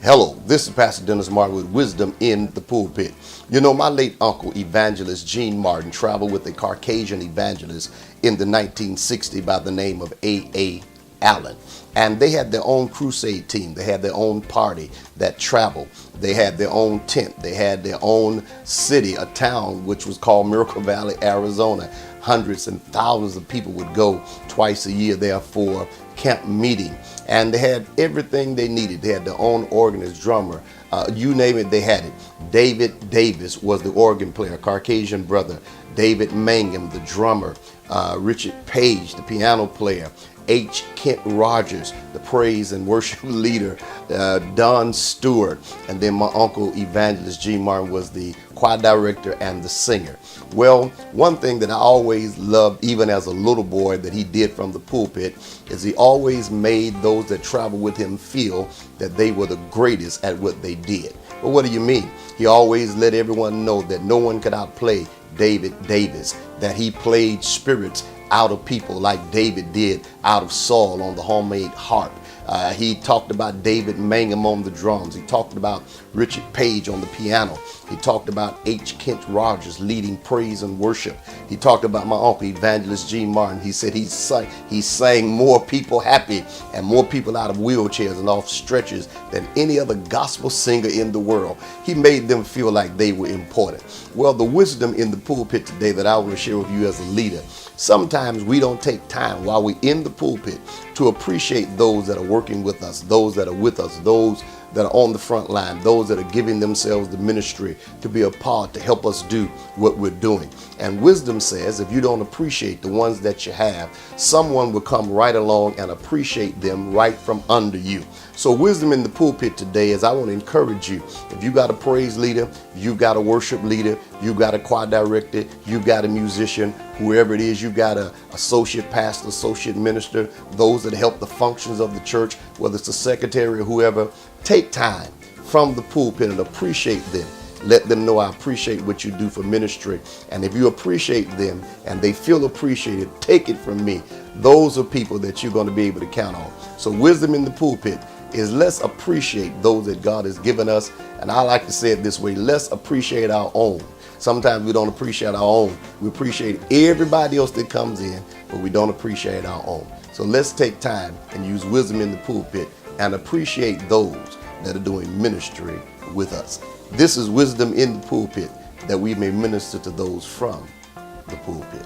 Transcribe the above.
Hello, this is Pastor Dennis Martin with Wisdom in the Pulpit. You know, my late uncle, evangelist Gene Martin, traveled with a Caucasian evangelist in the 1960s by the name of A.A. Allen. And they had their own crusade team. They had their own party that traveled. They had their own tent. They had their own city, a town, which was called Miracle Valley, Arizona. Hundreds and thousands of people would go twice a year there for camp meeting. And they had everything they needed. They had their own organist, drummer, you name it, they had it. David Davis was the organ player, Caucasian brother. David Mangum, the drummer. Richard Page, the piano player. H. Kent Rogers, the praise and worship leader, Don Stewart, and then my uncle evangelist Gene Martin was the choir director and the singer. Well, one thing that I always loved, even as a little boy, that he did from the pulpit is he always made those that traveled with him feel that they were the greatest at what they did. But what do you mean? He always let everyone know that no one could outplay David Davis, that he played spirits out of people like David did out of Saul on the homemade harp. He talked about David Mangum on the drums. He talked about Richard Page on the piano. He talked about H. Kent Rogers leading praise and worship. He talked about my uncle, evangelist Gene Martin. He said he sang more people happy and more people out of wheelchairs and off stretchers than any other gospel singer in the world. He made them feel like they were important. Well, the wisdom in the pulpit today that I want to share with you as a leader, sometimes we don't take time while we're in the pulpit to appreciate those that are working with us, those that are with us, those that are on the front line, those that are giving themselves the ministry to be a part to help us do what we're doing. And wisdom says if you don't appreciate the ones that you have, someone will come right along and appreciate them right from under you. So wisdom in the pulpit today is I want to encourage you. If you got a praise leader, you've got a worship leader, you've got a choir director, you've got a musician, whoever it is, you've got an associate pastor, associate minister, those that help the functions of the church, whether it's the secretary or whoever, take time from the pulpit and appreciate them. Let them know I appreciate what you do for ministry. And if you appreciate them and they feel appreciated, take it from me. Those are people that you're going to be able to count on. So wisdom in the pulpit is let's appreciate those that God has given us. And I like to say it this way, let's appreciate our own. Sometimes we don't appreciate our own. We appreciate everybody else that comes in, but we don't appreciate our own. So let's take time and use wisdom in the pulpit and appreciate those that are doing ministry with us. This is wisdom in the pulpit, that we may minister to those from the pulpit.